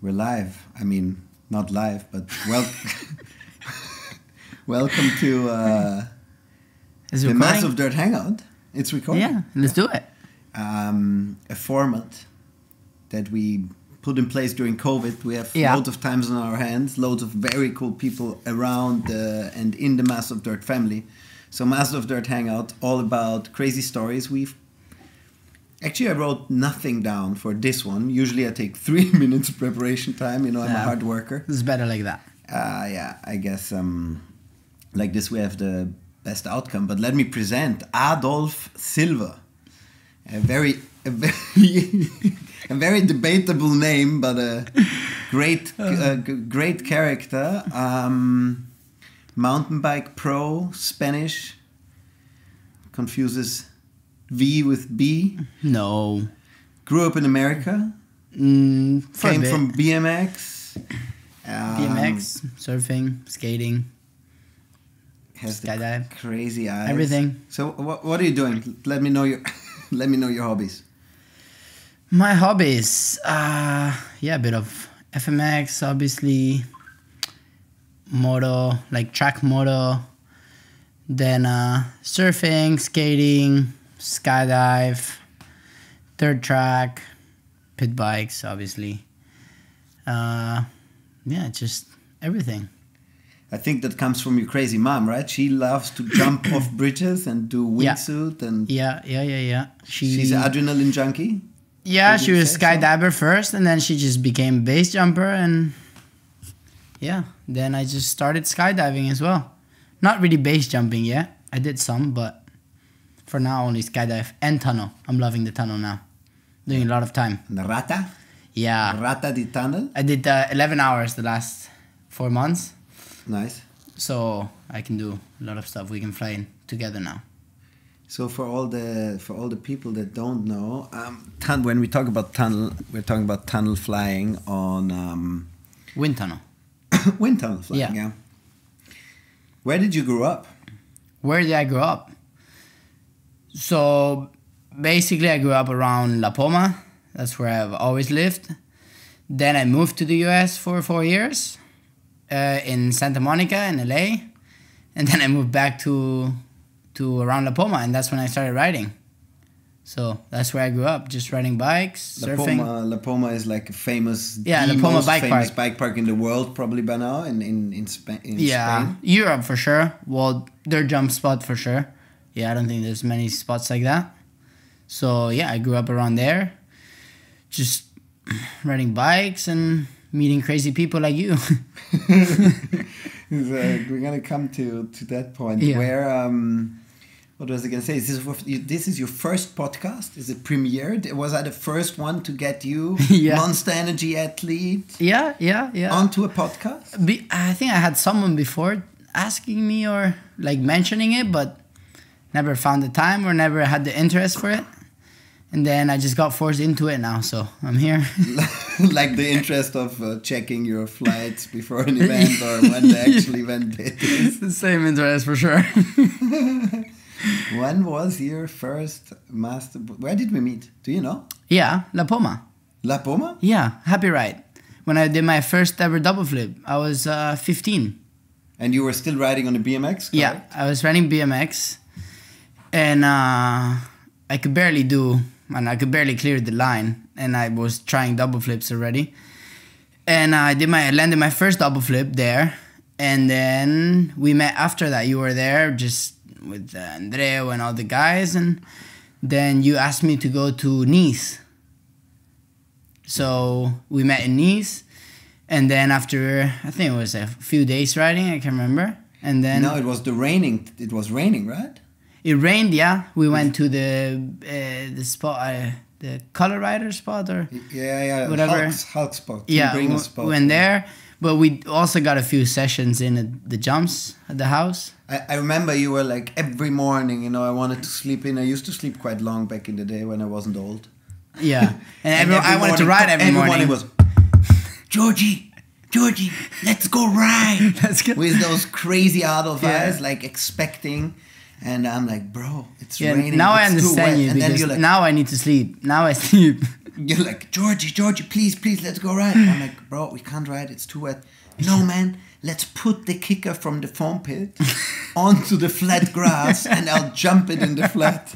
We're live. I mean, not live, but welcome to the Mass of Dirt Hangout. It's recording. Yeah, let's do it. A format that we put in place during COVID. We have loads of times on our hands, loads of very cool people around and in the Mass of Dirt family. So Mass of Dirt Hangout, all about crazy stories. Actually, I wrote nothing down for this one. Usually I take 3 minutes preparation time. You know, I'm a hard worker. It's better like that. Yeah, I guess like this we have the best outcome. But let me present Adolf Silva. A very debatable name, but a great character. Mountain bike pro, Spanish. Confuses V with B. No. Grew up in America. Came from BMX. BMX, surfing, skating. Has skydive. The crazy eyes. Everything. So what are you doing? Let me know your hobbies. My hobbies, a bit of FMX, obviously. Moto, like track moto. Then surfing, skating, skydive, third track, pit bikes, obviously. Just everything. I think that comes from your crazy mom, right? She loves to jump off bridges and do wingsuit and yeah. She's an adrenaline junkie. Yeah, she was a skydiver first, and then she just became a base jumper, and then I just started skydiving as well. Not really base jumping yet. I did some, but for now only skydive and tunnel. I'm loving the tunnel now. Doing a lot of time. The Rata? Yeah. Rata di tunnel? I did 11 hours the last 4 months. Nice. So I can do a lot of stuff. We can fly in together now. So for all the people that don't know, when we talk about tunnel, we're talking about tunnel flying on wind tunnel. Wind tunnel flying, yeah. Where did you grow up? Where did I grow up? So basically I grew up around La Poma. That's where I've always lived. Then I moved to the US for 4 years in Santa Monica in LA. And then I moved back to around La Poma, and that's when I started riding. So that's where I grew up, just riding bikes, surfing. La Poma is like a famous, La Poma bike park in the world, probably by now in Spain. Europe for sure. Well, their jump spot for sure. Yeah, I don't think there's many spots like that. So yeah, I grew up around there, just riding bikes and meeting crazy people like you. We're gonna come to that point where. What was I going to say? This is your first podcast? Is it premiered? Was I the first one to get you, Monster Energy athlete, onto a podcast? I think I had someone before asking me or like mentioning it, but never found the time or never had the interest for it. And then I just got forced into it now, so I'm here. Like the interest of checking your flights before an event or when the actual event is. It's the same interest for sure. When was your first master? Where did we meet? Do you know? Yeah, La Poma. La Poma? Yeah, Happy Ride. When I did my first ever double flip, I was 15. And you were still riding on a BMX? Correct? Yeah, I was riding BMX. And I could barely clear the line. And I was trying double flips already. And I landed my first double flip there. And then we met after that. You were there just with Andreo and all the guys, and then you asked me to go to Nice. So we met in Nice, and then after, I think it was a few days riding, I can't remember. And then it was raining, right? It rained, yeah. We went to the spot, the color rider spot, or whatever. Hulk spot. Yeah, we went there. But we also got a few sessions in the jumps at the house. I remember you were like every morning, I wanted to sleep in. I used to sleep quite long back in the day when I wasn't old. Yeah. And I wanted to ride every morning. Everyone was, Georgie, let's go ride. Let's go. With those crazy Adolf eyes, like expecting. And I'm like, bro, it's raining. Now I understand you, because now I need to sleep. Now I sleep. You're like, Georgie, please, let's go ride. I'm like, bro, we can't ride. It's too wet. No, man, let's put the kicker from the foam pit onto the flat grass and I'll jump it in the flat.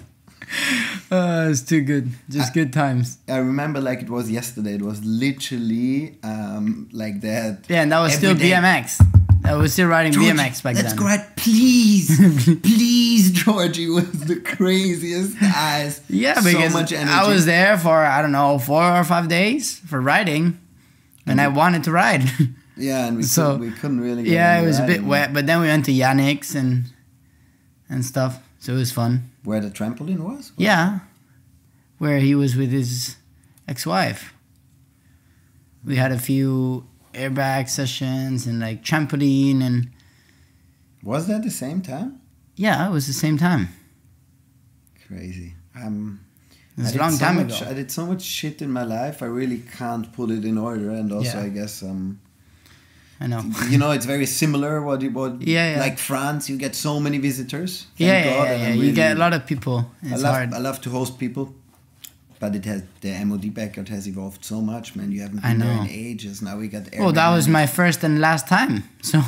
It's too good. Just good times. I remember like it was yesterday. It was literally like that. Yeah, and that was still BMX. I was still riding BMX back then. Let's go ride, please. Please, Georgie, with the craziest eyes. Yeah, because so much energy. I was there for, I don't know, 4 or 5 days for riding. And I wanted to ride. Yeah, and we couldn't really get it was a bit wet. But then we went to Yannick's and stuff. So it was fun. Where the trampoline was? Yeah. Where he was with his ex-wife. We had a few airbag sessions and like trampoline and... Was that the same time? Yeah, it was the same time. Crazy. It was a long time ago. I did so much shit in my life, I really can't put it in order. And also, I guess... I know. You know, it's very similar. Like France, you get so many visitors. Thank God, Really, you get a lot of people. I love to host people. But it has the M.O.D. backyard has evolved so much, man. You haven't been there in ages. Now we got. Oh, that was my first and last time. So,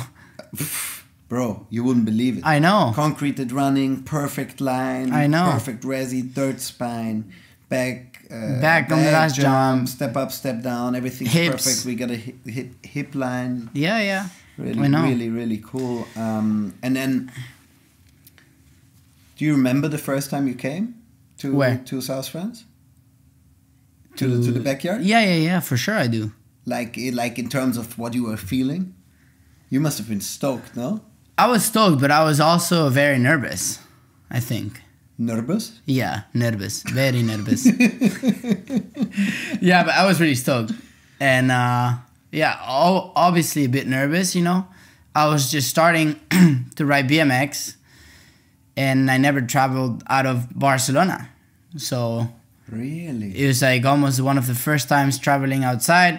bro, you wouldn't believe it. I know. Concreted running, perfect line. I know. Perfect resi, third spine, back on the last jump, step up, step down. Everything's hips. perfect. We got a hip line. Yeah. Really cool. And then, do you remember the first time you came to South France? To the backyard? Yeah, for sure I do. Like in terms of what you were feeling? You must have been stoked, no? I was stoked, but I was also very nervous, I think. Nervous? Yeah, nervous. Very nervous. Yeah, but I was really stoked. And obviously a bit nervous, you know. I was just starting to ride BMX and I never traveled out of Barcelona. So... Really? It was like almost one of the first times traveling outside.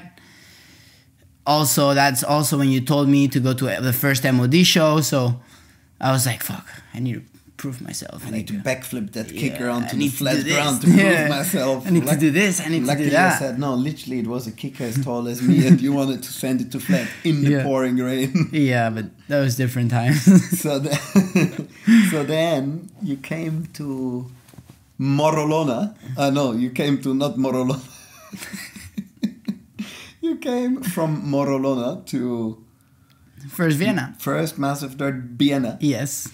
Also, that's also when you told me to go to the first M.O.D. show. So I was like, fuck, I need to prove myself. I need to backflip that kicker onto the flat ground to prove myself. I need to do this, I need to do that. Luckily I said, no, literally it was a kicker as tall as me and you wanted to send it to flat in the pouring rain. Yeah, but that was different times. So then you came to... Morolona. No, you came to not Morolona. You came from Morolona to... First Vienna. First Massive Dirt Vienna. Yes.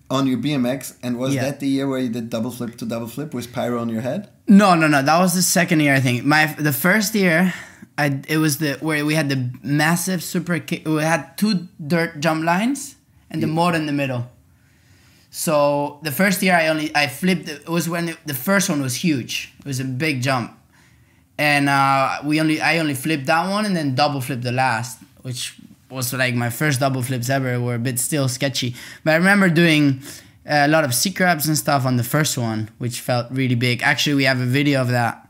On your BMX. And was that the year where you did double flip to double flip with pyro on your head? No. That was the second year, I think. The first year, it was where we had the massive super kick. We had 2 dirt jump lines and the M.O.D. in the middle. So the first year I flipped. It was when the first one was huge. It was a big jump, and I only flipped that one and then double flipped the last, which was like my first double flips ever. Were a bit still sketchy, but I remember doing a lot of C-crabs and stuff on the first one, which felt really big. Actually, we have a video of that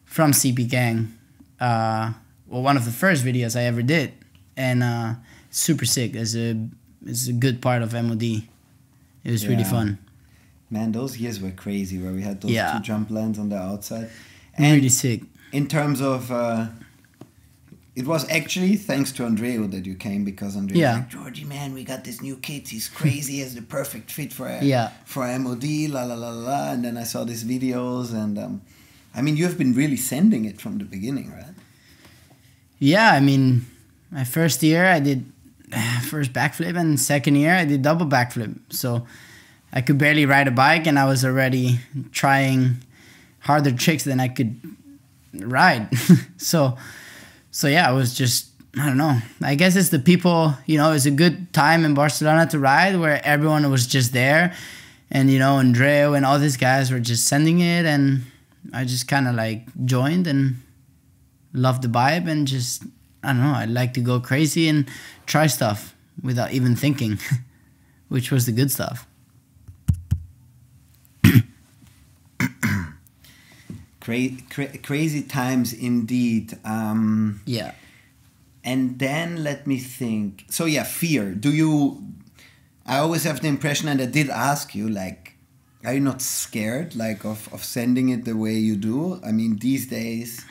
from CP Gang. One of the first videos I ever did, and super sick. It's a good part of M.O.D. It was really fun. Man, those years were crazy where we had those 2 jump lines on the outside. And really sick. In terms of... it was actually thanks to Andreu that you came because Andreu was like, Georgie, man, we got this new kid. He's crazy. He has the perfect fit for M.O.D. La la la la. And then I saw these videos and... I mean, you have been really sending it from the beginning, right? Yeah, I mean, my first year I did... first backflip, and second year I did double backflip. So I could barely ride a bike and I was already trying harder tricks than I could ride. so yeah, it was just, I don't know. I guess it's the people, you know, it's a good time in Barcelona to ride where everyone was just there. And, you know, Andreu and all these guys were just sending it. And I just kind of like joined and loved the vibe and just... I don't know, I like to go crazy and try stuff without even thinking, which was the good stuff. Crazy times indeed. Yeah. And then let me think. So yeah, fear. I always have the impression, and I did ask you, like, are you not scared like of sending it the way you do? I mean, these days,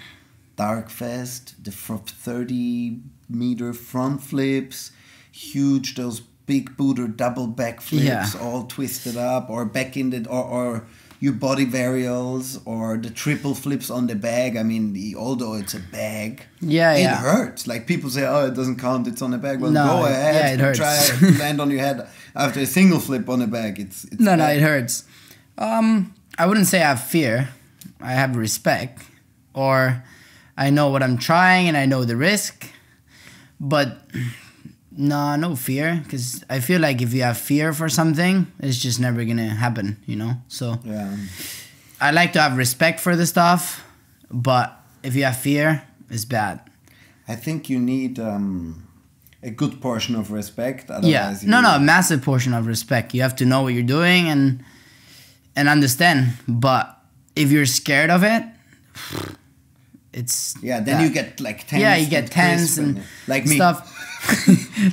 Darkfest, the 30-meter front flips, huge, those big booter double back flips, all twisted up, or back in the, or your body varials, or the triple flips on the bag. I mean, although it's a bag, it hurts. Like people say, oh, it doesn't count, it's on a bag. Well, go ahead, it hurts. Try to land on your head after a single flip on a bag. It's no, it hurts. I wouldn't say I have fear. I have respect, or I know what I'm trying and I know the risk, but no fear, because I feel like if you have fear for something, it's just never gonna happen, you know. So I like to have respect for the stuff, but if you have fear, it's bad. I think you need a good portion of respect. Otherwise a massive portion of respect. You have to know what you're doing and understand. But if you're scared of it, it's then you get like tense. Yeah, you get tense and like me. Stuff.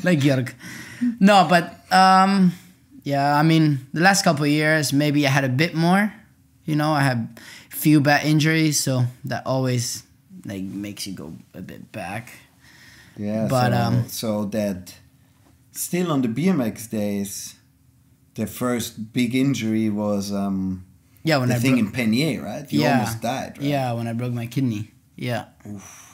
Like Jörg. No, but I mean, the last couple of years, maybe I had a bit more. You know, I had a few bad injuries, so that always like makes you go a bit back. Yeah, but so that still on the BMX days, the first big injury was when the thing in Penier, right? You almost died, right? Yeah, when I broke my kidney. Yeah. Oof.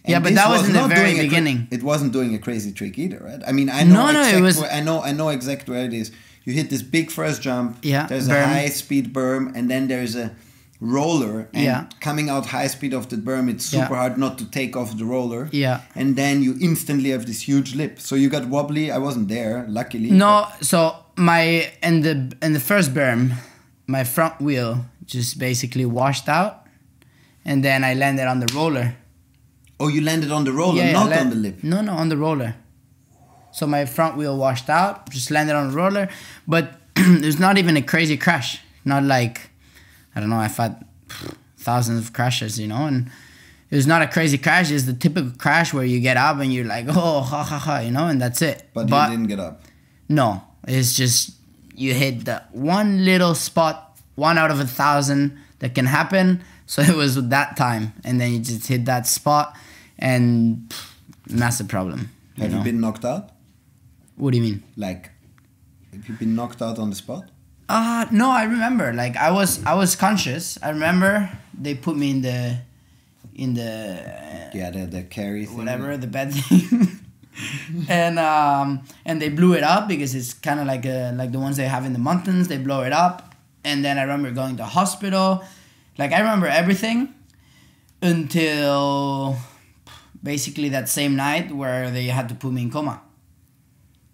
Yeah, but that was in the very beginning. It wasn't doing a crazy trick either, right? I mean, I know I know exactly where it is. You hit this big first jump. Yeah. There's a high speed berm, and then there's a roller. And coming out high speed of the berm, it's super hard not to take off the roller. Yeah. And then you instantly have this huge lip. So you got wobbly. I wasn't there, luckily. No, so my in the first berm, my front wheel just basically washed out, and then I landed on the roller. Oh, you landed on the roller, not on the lip. No, on the roller. So my front wheel washed out, just landed on the roller. But there's not even a crazy crash. Not like, I don't know, I've had thousands of crashes, you know. And it was not a crazy crash. It's the typical crash where you get up and you're like, oh, ha, ha, ha, you know, and that's it. But you didn't get up. No, it's just you hit that one little spot, 1 out of 1,000 that can happen. So it was that time. And then you just hit that spot. And massive problem. Have you been knocked out? What do you mean? Like, have you been knocked out on the spot? No, I remember. Like I was conscious. I remember they put me in the the carry thing. Whatever, the bed thing. and they blew it up because it's kind of like the ones they have in the mountains. They blow it up, and then I remember going to hospital. Like I remember everything until basically that same night where they had to put me in coma.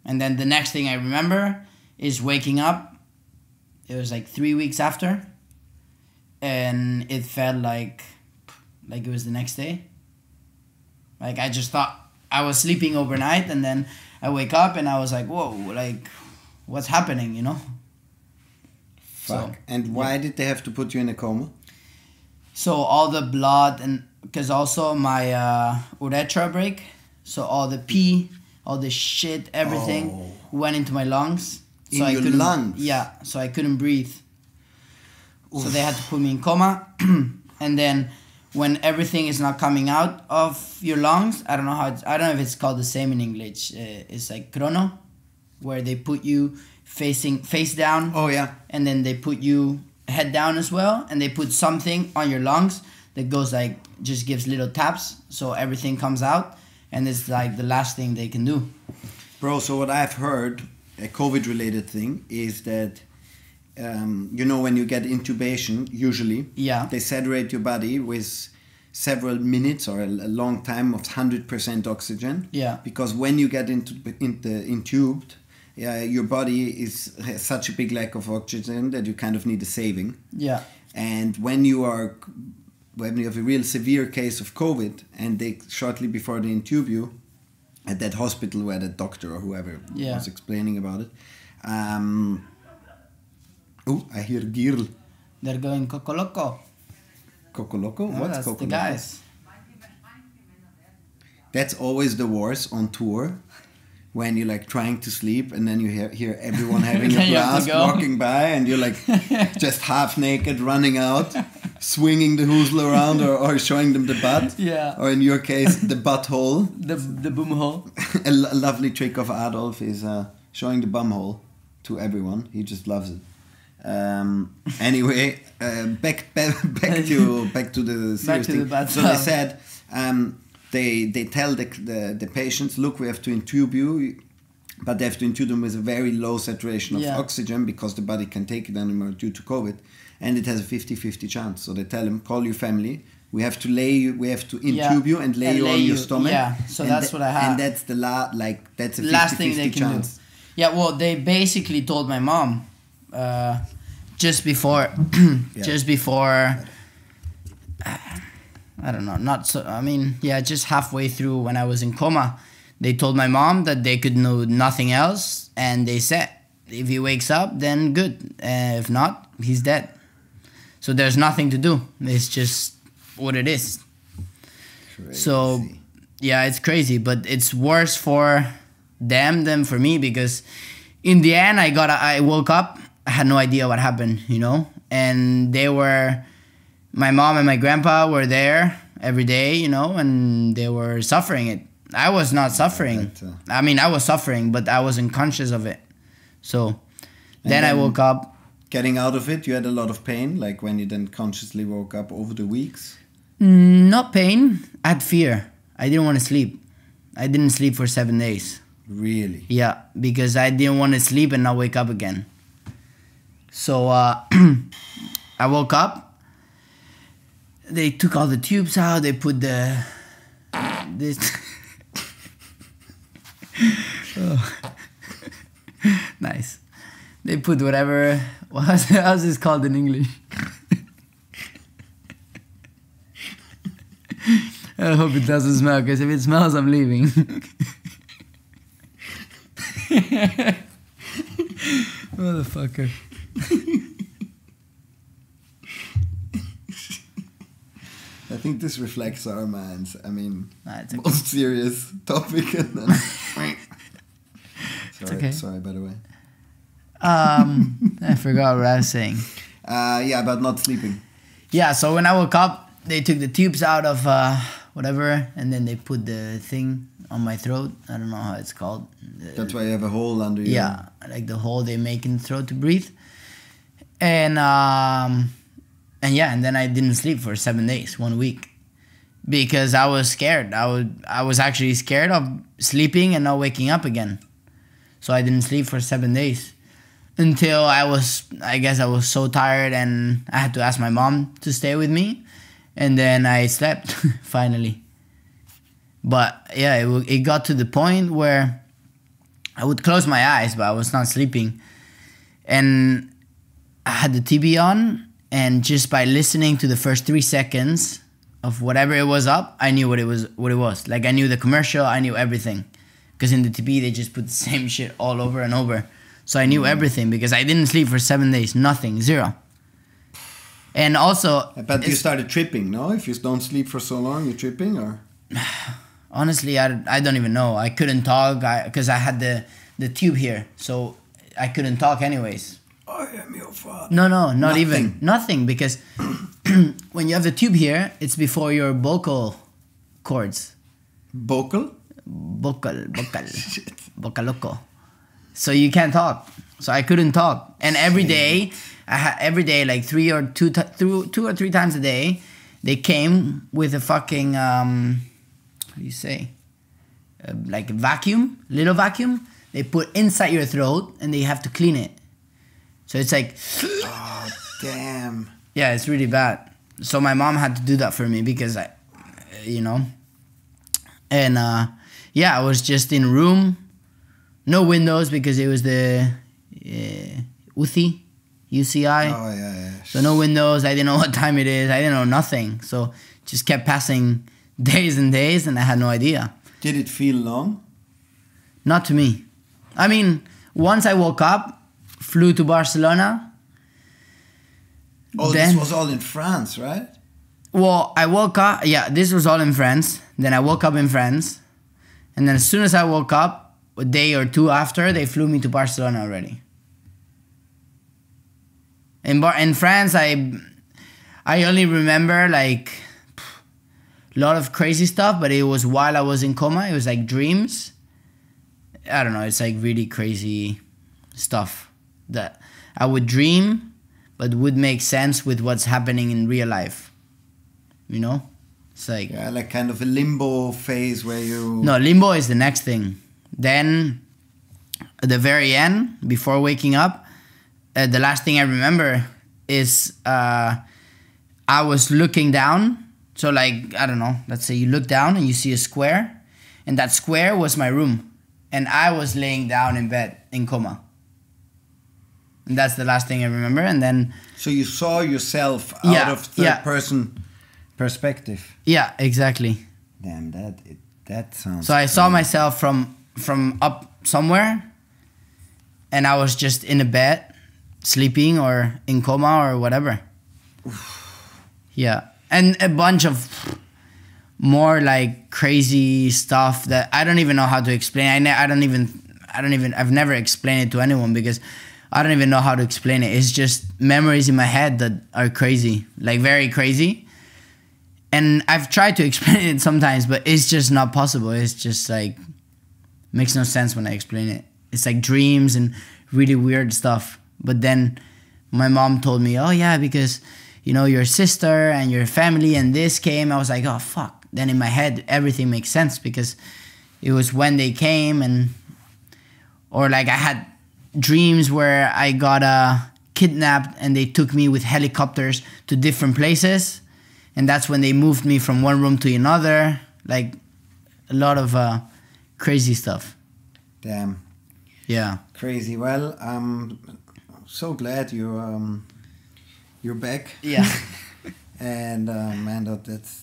And then the next thing I remember is waking up. It was like 3 weeks after. And it felt like it was the next day. Like I just thought I was sleeping overnight, and then I wake up and I was like, whoa, like what's happening, you know? Fuck. So, and why did they have to put you in a coma? So all the blood, and because also my urethra break, so all the pee, all the shit, everything went into my lungs. So in your lungs? Yeah, so I couldn't breathe. Oof. So they had to put me in coma. And then when everything is not coming out of your lungs, I don't know if it's called the same in English. It's like chrono, where they put you face down. Oh, yeah. And then they put you head down as well, and they put something on your lungs that goes like, just gives little taps so everything comes out, and it's like the last thing they can do. Bro, so what I've heard, a COVID related thing, is that you know, when you get intubation, usually they saturate your body with several minutes or a long time of 100% oxygen, because when you get intubed, your body has such a big lack of oxygen that you kind of need a saving. Yeah. And when you have a real severe case of COVID, and they shortly before they intube you at that hospital where the doctor or whoever was explaining about it. I hear Girl. They're going Coco Loco. Coco Loco? What's that's Coco the guys. Loco? That's always the worst on tour. when you're like trying to sleep and then you hear everyone having a Then you have to blast go. walking by and you're like just half naked running out, swinging the hoozle around or showing them the butt. Yeah. Or in your case, the butthole. The boom hole. A lovely trick of Adolf is showing the bum hole to everyone. He just loves it. Anyway, back to the serious thing. So they said they tell the patients, look, we have to intube you, but they have to intube them with a very low saturation of oxygen because the body can take it anymore due to COVID, and it has a 50-50 chance. So they tell them, call your family. We have to intube you and lay you on your stomach. Yeah, so and that's what I have. And that's that's a 50-50 last thing they can chance. do. Yeah, well, they basically told my mom just before, I don't know, not so. I mean, yeah, just halfway through when I was in coma, they told my mom that they could know nothing else, and they said, if he wakes up, then good. If not, he's dead. So there's nothing to do. It's just what it is. Crazy. So, yeah, it's crazy, but it's worse for them than for me because in the end, I woke up, I had no idea what happened, you know, and my mom and my grandpa were there every day, you know, and they were suffering it. I was not suffering. I mean, I was suffering, but I wasn't conscious of it. So then I woke up. Getting out of it, you had a lot of pain, like when you then consciously woke up over the weeks? Not pain. I had fear. I didn't want to sleep. I didn't sleep for 7 days. Really? Yeah, because I didn't want to sleep and not wake up again. So I woke up. They took all the tubes out. They put this. Oh. Nice. They put whatever. How's this called in English? I hope it doesn't smell, because if it smells, I'm leaving. Motherfucker. I think this reflects our minds. I mean, It's okay. most serious topic and then... Sorry, by the way. I forgot what I was saying. Yeah, about not sleeping. Yeah, so when I woke up, they took the tubes out of whatever, and then they put the thing on my throat. I don't know how it's called. That's why you have a hole under your... Yeah, like the hole they make in the throat to breathe. And yeah, and then I didn't sleep for 7 days, 1 week. Because I was scared. I was actually scared of sleeping and not waking up again. So I didn't sleep for 7 days. Until I guess I was so tired and I had to ask my mom to stay with me. And then I slept, finally. But yeah, it got to the point where I would close my eyes, but I was not sleeping. And I had the TV on, and just by listening to the first 3 seconds of whatever it was up, I knew what it was. Like, I knew the commercial, I knew everything. Because in the TV, they just put the same shit all over and over. So I knew everything because I didn't sleep for 7 days. Nothing. Zero. And also... But you started tripping, no? If you don't sleep for so long, you're tripping, or...? Honestly, I don't even know. I couldn't talk because I had the tube here. So I couldn't talk anyways. I am your father. No, not Nothing. even. Nothing, because when you have the tube here, it's before your vocal cords. Vocal? Vocal. Vocaloco. So you can't talk. So I couldn't talk. And every day, like 2 or 3 times a day, they came with a fucking, what do you say? Like a little vacuum. They put inside your throat and they have to clean it. So it's like... Oh, damn. Yeah, it's really bad. So my mom had to do that for me because And yeah, I was just in a room. No windows because it was the UCI. Oh, yeah. So no windows. I didn't know what time it is. I didn't know nothing. So just kept passing days and days and I had no idea. Did it feel long? Not to me. I mean, once I woke up, flew to Barcelona. Oh, this was all in France, right? Well, I woke up. Yeah, this was all in France. Then I woke up in France. And then as soon as I woke up, a day or two after, they flew me to Barcelona already. In France, I only remember like a lot of crazy stuff, but it was while I was in coma. It was like dreams. I don't know. It's like really crazy stuff that I would dream, but would make sense with what's happening in real life. You know? It's like... Yeah, like kind of a limbo phase where you... No, limbo is the next thing. Then, at the very end, before waking up, the last thing I remember is I was looking down. So like, I don't know, let's say you look down and you see a square, and that square was my room. And I was laying down in bed in coma. And that's the last thing I remember. And then... So you saw yourself out of third person perspective. Yeah, exactly. Damn, that sounds... So I saw myself from up somewhere, and I was just in a bed, sleeping or in coma or whatever. Yeah. And a bunch of more like crazy stuff that I don't even know how to explain. I've never explained it to anyone because I don't even know how to explain it. It's just memories in my head that are crazy, like very crazy. And I've tried to explain it sometimes, but it's just not possible. It's just like, makes no sense when I explain it. It's like dreams and really weird stuff. But then my mom told me, oh yeah, because... you know, your sister and your family and this came. I was like, oh, fuck. Then in my head, everything makes sense because it was when they came or like I had dreams where I got kidnapped and they took me with helicopters to different places. And that's when they moved me from one room to another. Like a lot of crazy stuff. Damn. Yeah. Crazy. Well, I'm so glad you're back. Yeah. And man,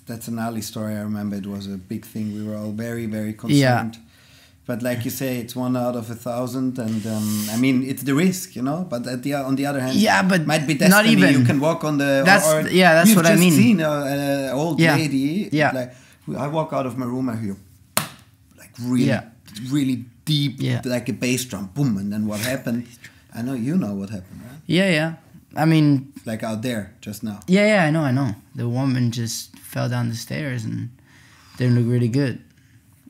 that's an early story. I remember it was a big thing. We were all very, very concerned. Yeah. But like you say, it's 1 out of 1,000, and I mean, it's the risk, you know. But on the other hand, yeah, but might be destiny. Not even. You can walk on the. That's what I mean. We've just seen an old lady. Yeah. Like I walk out of my room, I hear like really deep, like a bass drum, boom, and then what happened? I know you know what happened, right? Yeah. I mean... Like out there, just now. Yeah, I know. The woman just fell down the stairs and didn't look really good.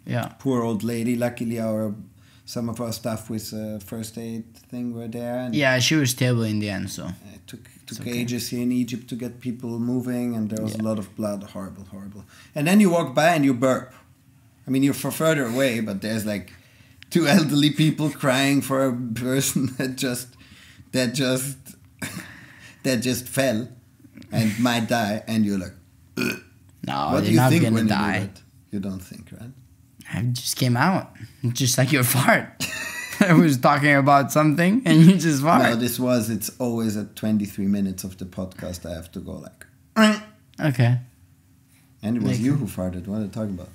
Yeah. Poor old lady. Luckily, some of our staff with first aid thing were there. And yeah, she was stable in the end, so... It took ages here in Egypt to get people moving, and there was a lot of blood. Horrible. And then you walk by and you burp. I mean, you're further away, but there's like 2 elderly people crying for a person that just fell and might die, and you're like, ugh. No, what do you think when you do that? You don't think, right? I just came out, just like your fart. I was talking about something, and you just fart. No, it's always at 23 minutes of the podcast I have to go like, okay. And it was you who farted. What are you talking about?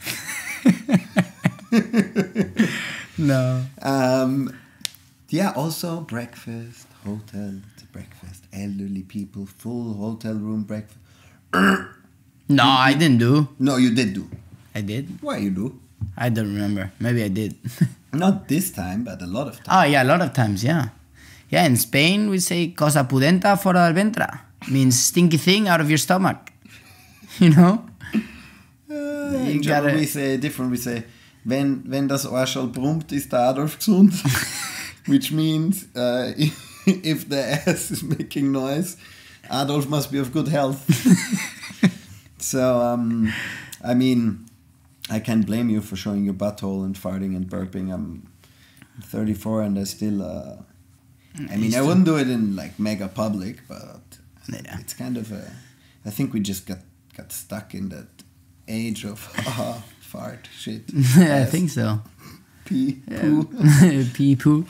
No. Yeah, also breakfast, hotel, breakfast, elderly people, full hotel room breakfast. No, I didn't do. No, you did do. I did? Why you do? I don't remember. Maybe I did. Not this time, but a lot of times. Oh, yeah, a lot of times, yeah. Yeah, in Spain we say cosa pudenta fora del ventre. Means stinky thing out of your stomach. You know? In German we say different. We say, wenn das Arschel brummt, ist der Adolf gesund. Which means, if the ass is making noise, Adolf must be of good health. So, I mean, I can't blame you for showing your butthole and farting and burping. I'm 34 and I still... I mean, I wouldn't do it in like mega public, but it's kind of a... I think we just got stuck in that age of fart shit. Yeah, I think so. Pee, poo. Pee, poo.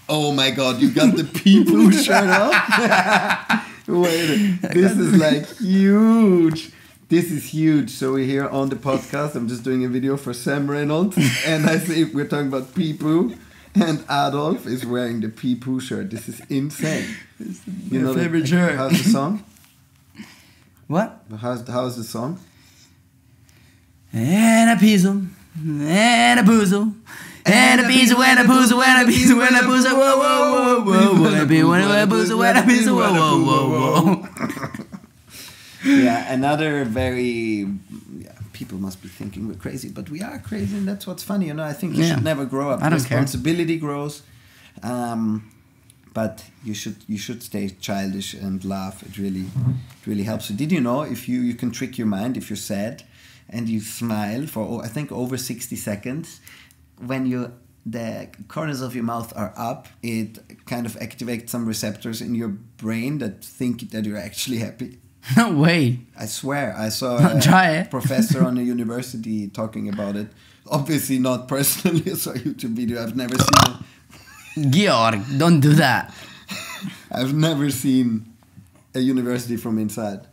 Oh my god, you got the pee poo shirt on? Wait, this is like huge. This is huge. So we're here on the podcast. I'm just doing a video for Sam Reynolds. And I say we're talking about pee poo. And Adolf is wearing the pee poo shirt. This is insane. You know favorite shirt. How's the song? What? How's the song? And I pees him. and a boozle. And a boozle, and a boozle, and a boozle, and a boozle, whoa, whoa, whoa, whoa, and a boozle, and a boozle, whoa, whoa, whoa. Yeah, another very... Yeah, people must be thinking we're crazy, but we are crazy, and that's what's funny. You know, I think you should never grow up. I don't care. Responsibility grows. But you should stay childish and laugh. It really helps you. Did you know if you can trick your mind if you're sad and you smile for I think over 60 seconds, when the corners of your mouth are up, it kind of activates some receptors in your brain that think that you're actually happy. No way. I swear, I saw a professor on a university talking about it. Obviously not personally. I saw a YouTube video. I've never seen it. Georg, don't do that. I've never seen a university from inside.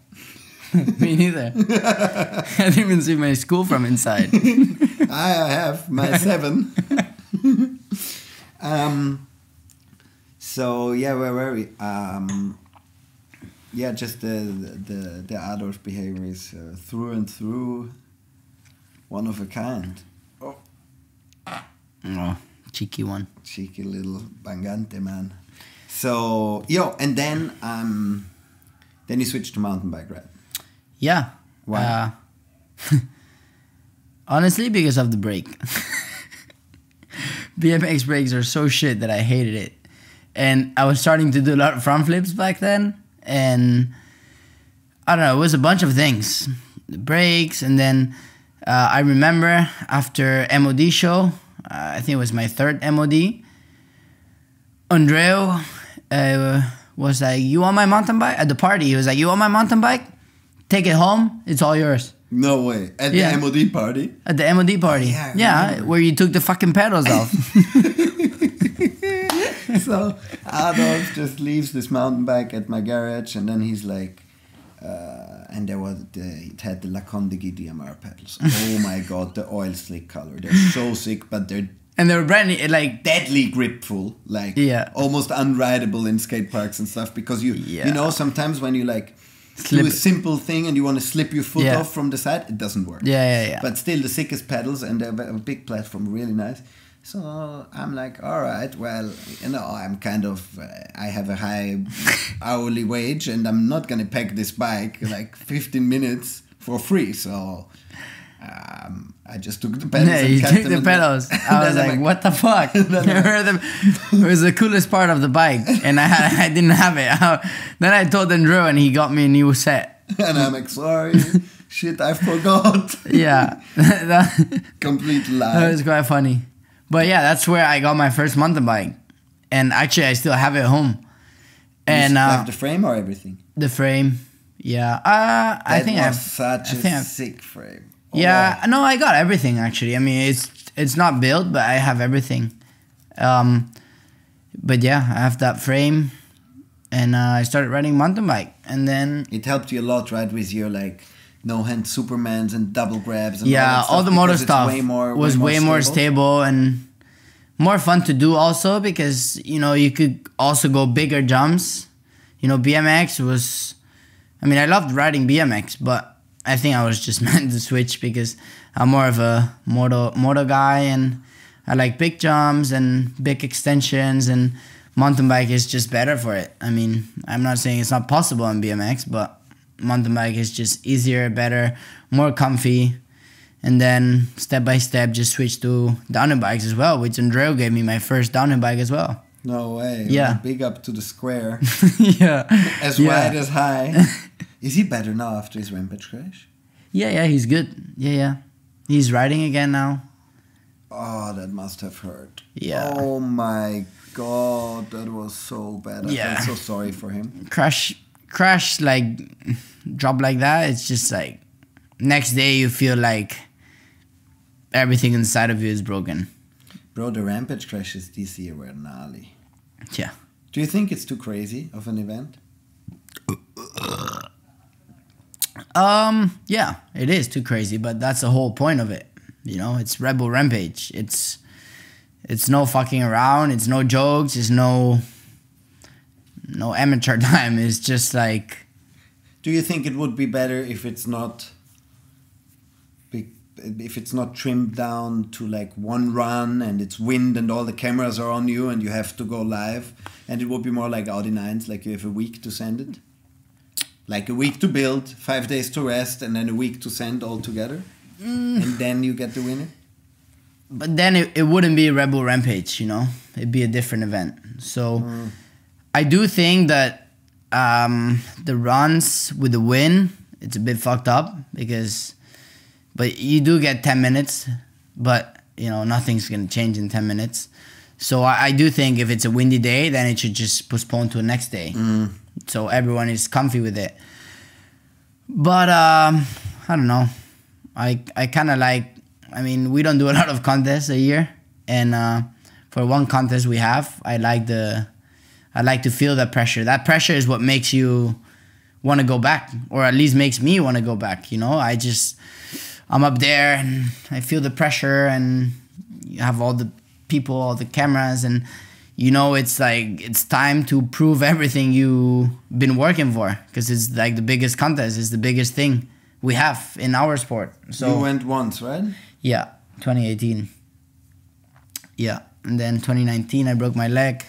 Me neither. I didn't even see my school from inside. I have my 7. So yeah, where were we? Yeah, just the Adolf behavior is through and through one of a kind. Oh, cheeky one. Cheeky little bangante man. So and then you switched to mountain bike, right? Yeah. Why? Honestly, because of the brake. BMX brakes are so shit that I hated it. And I was starting to do a lot of front flips back then. And I don't know, it was a bunch of things. The brakes, and then I remember after M.O.D show, I think it was my 3rd M.O.D, Andreo was like, you want my mountain bike? At the party, he was like, you want my mountain bike? Take it home, it's all yours. No way. At the M.O.D party? At the M.O.D party. Yeah, where you took the fucking pedals off. So Adolf just leaves this mountain bike at my garage, and then he's like, and it had the Laconde DMR pedals. Oh my god, the oil slick color. They're so sick, but they're brand new, like deadly gripful, like almost unrideable in skate parks and stuff, because you know, sometimes when you like do a simple thing and you want to slip your foot off from the side, it doesn't work. Yeah. But still the sickest pedals, and they're a big platform, really nice. So I'm like, all right, well, you know, I'm kind of, I have a high hourly wage, and I'm not going to pack this bike like 15 minutes for free. So I just took the pedals. Yeah, you took the pedals. I was like, what the fuck? It was the coolest part of the bike, and I didn't have it. Then I told Andrew, and he got me a new set. And I'm like, sorry, shit, I forgot. Yeah. Complete lie. That was quite funny. But yeah, that's where I got my first mountain bike. And actually, I still have it at home. And you have the frame or everything? The frame, yeah. I think I have such a sick frame. Yeah, no, I got everything actually. I mean, it's not built, but I have everything. But yeah, I have that frame, and I started riding mountain bike, and then it helped you a lot, right? With your like no hand Supermans and double grabs. And all the motor stuff was way more stable and more fun to do also, because you know you could also go bigger jumps. You know, BMX was, I mean, I loved riding BMX, but I think I was just meant to switch because I'm more of a moto guy, and I like big jumps and big extensions, and mountain bike is just better for it. I mean, I'm not saying it's not possible on BMX, but mountain bike is just easier, better, more comfy. And then step by step just switch to downhill bikes as well, which Andreo gave me my first downhill bike as well. No way. Yeah. Big up to the square. Yeah. As wide as high. Is he better now after his rampage crash? Yeah, he's good. Yeah. He's riding again now. Oh, that must have hurt. Yeah. Oh my god, that was so bad. I'm so sorry for him. Crash like drop like that, it's just like next day you feel like everything inside of you is broken. Bro, the rampage crashes this year were gnarly. Yeah. Do you think it's too crazy of an event? Yeah, it is too crazy, but that's the whole point of it. You know, it's Rebel Rampage. It's no fucking around, it's no jokes, it's no amateur time. It's just like... Do you think it would be better if it's not if it's not trimmed down to like one run and it's wind and all the cameras are on you and you have to go live, and it would be more like Audi 9s, like you have a week to send it, like a week to build, 5 days to rest, and then a week to send all together, and then you get the winner. But then it wouldn't be Rebel Rampage, you know, it'd be a different event. So I do think that the runs with the win, it's a bit fucked up but you do get 10 minutes, but you know, nothing's going to change in 10 minutes. So I do think if it's a windy day, then it should just postpone to the next day. So everyone is comfy with it. But I don't know. I kind of like, I mean, we don't do a lot of contests a year. And for one contest we have, I like to feel that pressure. That pressure is what makes you want to go back, or at least makes me want to go back, you know? I'm up there and I feel the pressure, and you have all the people, all the cameras, and you know, it's like, it's time to prove everything you've been working for, because it's like the biggest contest, it's the biggest thing we have in our sport. So you went once, right? Yeah, 2018. Yeah, and then 2019 I broke my leg.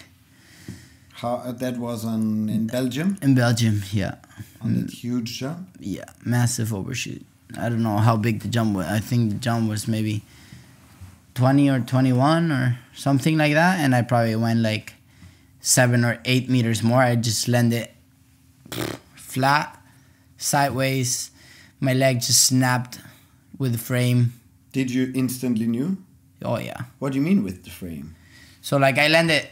How that was in Belgium? In Belgium, yeah. On that huge jump? Yeah, massive overshoot. I don't know how big the jump was. I think the jump was maybe 20 or 21 or something like that. And I probably went like 7 or 8 meters more. I just landed flat, sideways. My leg just snapped with the frame. Did you instantly knew? Oh, yeah. What do you mean with the frame? So like I landed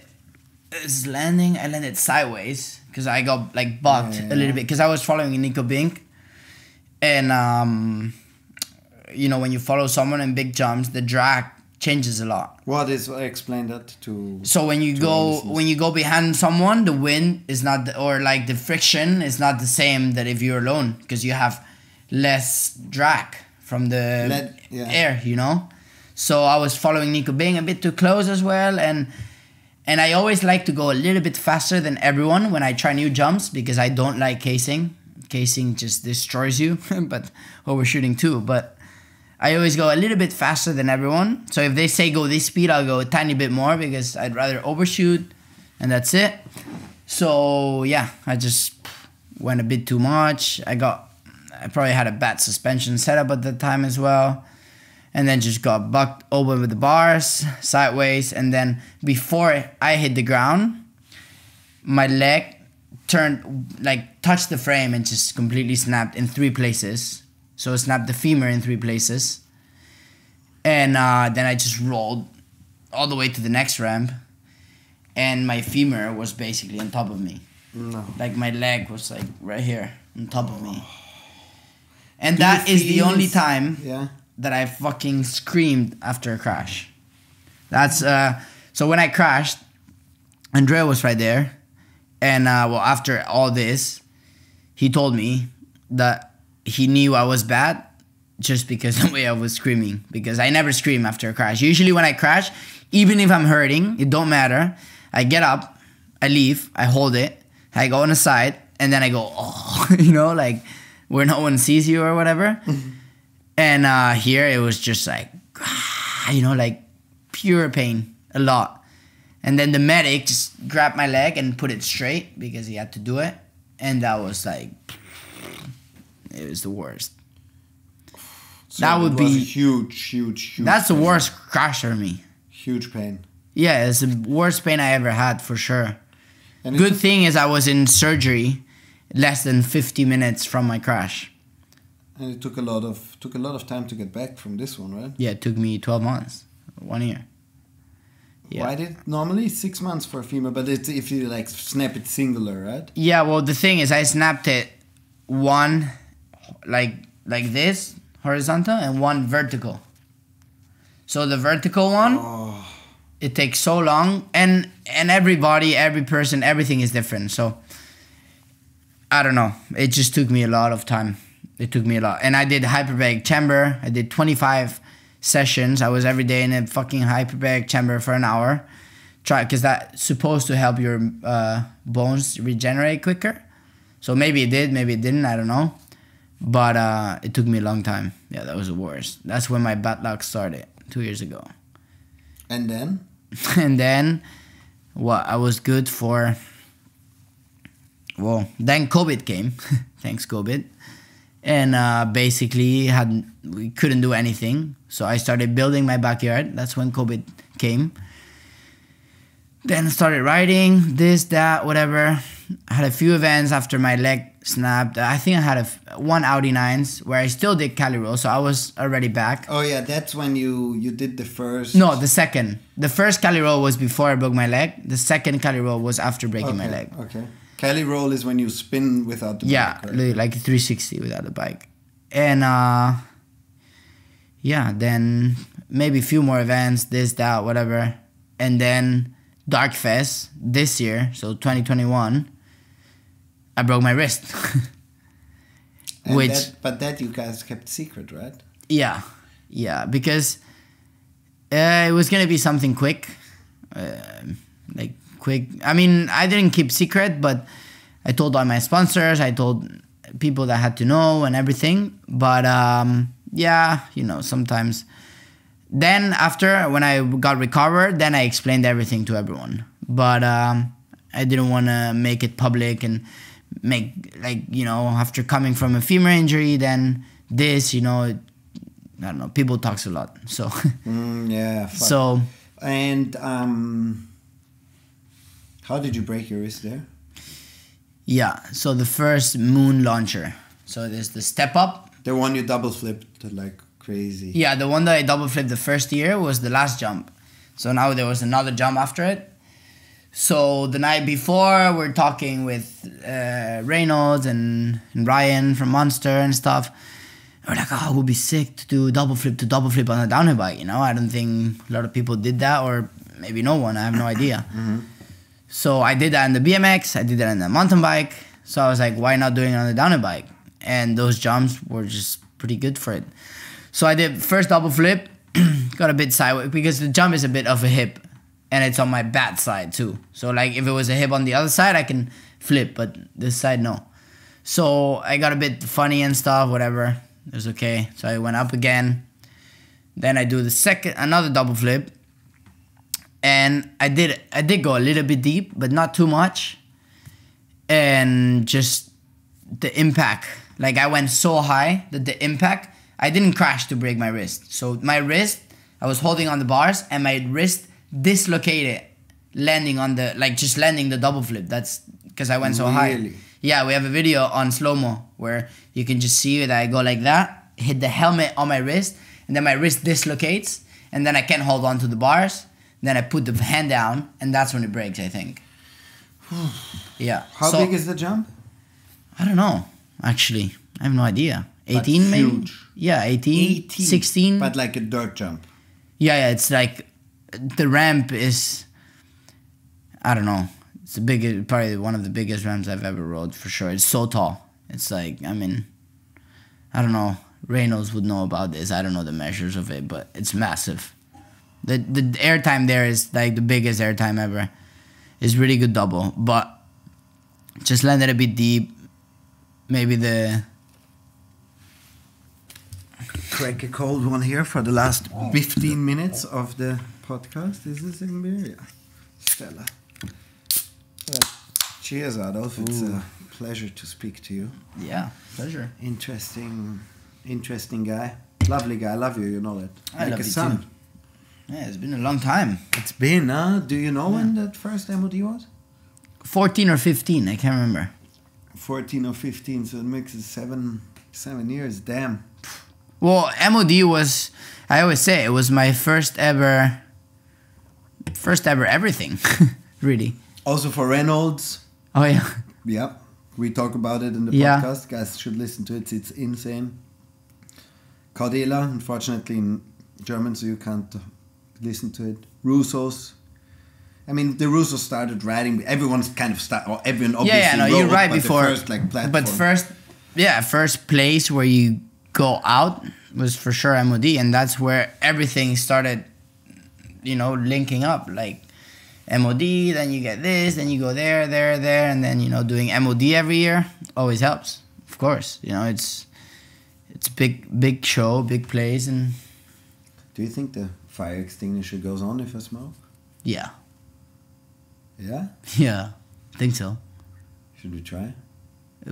sideways because I got like bucked a little bit because I was following Nico Bink. And, you know, when you follow someone in big jumps, the drag changes a lot. What is, explain that to... So when you go behind someone, the wind is not, or like the friction is not the same that if you're alone, because you have less drag from the air, you know? So I was following Nico Bing a bit too close as well, and I always like to go a little bit faster than everyone when I try new jumps, because I don't like casing. Casing just destroys you, but overshooting too. But I always go a little bit faster than everyone. So if they say go this speed, I'll go a tiny bit more because I'd rather overshoot, and that's it. So yeah, I just went a bit too much. I probably had a bad suspension setup at the time as well. And then just got bucked over with the bars, sideways. And then before I hit the ground, my leg touched the frame and just completely snapped in 3 places. So it snapped the femur in 3 places. And then I just rolled all the way to the next ramp. And my femur was basically on top of me. No. Like my leg was like right here on top of me. And that is the only time that I fucking screamed after a crash. That's so when I crashed, Andrea was right there. And well, after all this, he told me that he knew I was bad just because of the way I was screaming. Because I never scream after a crash. Usually when I crash, even if I'm hurting, it don't matter. I get up, I leave, I hold it, I go on the side, and then I go, oh, you know, like where no one sees you or whatever. And here it was just like, you know, like pure pain, a lot. And then the medic just grabbed my leg and put it straight because he had to do it. And that was like, it was the worst. So that would be huge. That's the worst crash for me. Huge pain. Yeah, it's the worst pain I ever had for sure. And good thing is I was in surgery less than 50 minutes from my crash. And it took a lot of time to get back from this one, right? Yeah, it took me 12 months, 1 year. Yeah. Why did normally 6 months for a femur, but it's if you like snap it singular, right? Yeah, well the thing is I snapped it one like this horizontal and one vertical. So the vertical one, it takes so long, and everybody, every person, everything is different. So I don't know. It just took me a lot of time. It took me a lot, and I did hyperbaric chamber. I did 25 sessions. I was every day in a fucking hyperbaric chamber for an hour. Because that's supposed to help your bones regenerate quicker. So maybe it did, maybe it didn't, I don't know. But it took me a long time. Yeah, that was the worst. That's when my bad luck started 2 years ago. And then? And then, well, I was good for... Well, then COVID came. Thanks, COVID. And basically, we couldn't do anything. So I started building my backyard. That's when COVID came. Then I started riding, this, that, whatever. I had a few events after my leg snapped. I think I had one Audi 9s where I still did Cali roll, so I was already back. Oh yeah, that's when you did the first... No, the second. The first Cali roll was before I broke my leg. The second Cali roll was after breaking my leg. Okay. Cali roll is when you spin without the bike, right? Yeah, like 360 without the bike. And yeah, then maybe a few more events, this, that, whatever. And then Dark Fest this year, so 2021, I broke my wrist. But that you guys kept secret, right? Yeah, because it was gonna be something quick, quick. I mean, I didn't keep secret, but I told all my sponsors, I told people that had to know and everything. But yeah, sometimes. Then after, when I got recovered, then I explained everything to everyone. But I didn't want to make it public and make, after coming from a femur injury, then this, I don't know, people talks a lot. So, yeah. Fuck. So. And how did you break your wrist there? Yeah, so the first moon launcher. So there's the step up. The one you double flipped like crazy. Yeah, the one that I double flipped the first year was the last jump. So now there was another jump after it. So the night before, we're talking with Reynolds and Ryan from Monster and stuff. We're like, oh, it would be sick to do double flip on a downhill bike, I don't think a lot of people did that, or maybe no one, I have no idea. Mm-hmm. So I did that on the BMX, I did that on the mountain bike. So I was like, why not doing it on the downhill bike? And those jumps were just pretty good for it. So I did first double flip, got a bit sideways, because the jump is a bit of a hip, and it's on my bad side too. So like if it was a hip on the other side, I can flip, but this side, no. So I got a bit funny and stuff, whatever. It was okay. So I went up again. Then I do another double flip. And I did go a little bit deep, but not too much. And just the impact. Like I went so high that the impact, I didn't crash to break my wrist. So my wrist, I was holding on the bars and my wrist dislocated landing on just landing the double flip. That's because I went so high. Yeah, we have a video on slow-mo where you can just see that I go like that, hit the helmet on my wrist, and then my wrist dislocates, and then I can't hold on to the bars. Then I put the hand down, and that's when it breaks, I think. Yeah. How big is the jump? I don't know, actually. I have no idea. 18 maybe? Huge. Yeah, 18, 16. But like a dirt jump. Yeah, it's like, the ramp is, I don't know. It's probably one of the biggest ramps I've ever rode, for sure. It's so tall. It's like, I don't know. Reynolds would know about this. I don't know the measures of it, but it's massive. The airtime there is like the biggest airtime ever. It's really good double, but just landed a bit deep. Maybe crack a cold one here for the last 15 minutes of the podcast. Is this in beer? Yeah. Stella. Cheers, Adolf. It's a pleasure to speak to you. Yeah, pleasure. Interesting guy. Lovely guy. I love you, you know that. I love you too. Yeah, it's been a long time. It's been, huh? Do you know when that first M.O.D was? 14 or 15, I can't remember. 14 or 15, so it makes it 7 years. Damn. Well, M.O.D was, I always say, it was my first ever everything, really. Also for Reynolds. Oh, yeah. Yeah, we talk about it in the podcast. Guys should listen to it. It's insane. Cordela, unfortunately in German, so you can't listen to it. Russo's. I mean, the Russos started riding. Everyone's kind of everyone obviously rode, you're right, before. The first, platform. But first place where you go out was for sure M.O.D, and that's where everything started, linking up. Like M.O.D, then you get this, then you go there, and then, doing M.O.D every year always helps, of course. It's it's big show, big place, and. Do you think the fire extinguisher goes on if I smoke? Yeah. Yeah? Yeah, I think so. Should we try?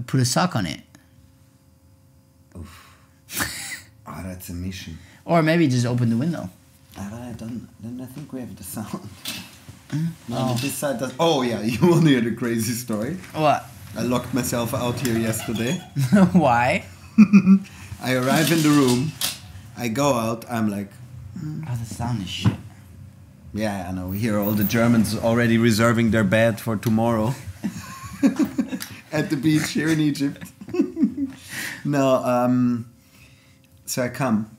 Put a sock on it. Oof. Oh, that's a mission. Or maybe just open the window. Then I think we have the sound. No, Oh. but this side does. Oh yeah, you want to hear the crazy story? What? I locked myself out here yesterday. Why? I arrive in the room. I go out. I'm like, Oh, the sound is shit. yeah, I know. We hear all the Germans already reserving their bed for tomorrow at the beach here in Egypt. No, so I come,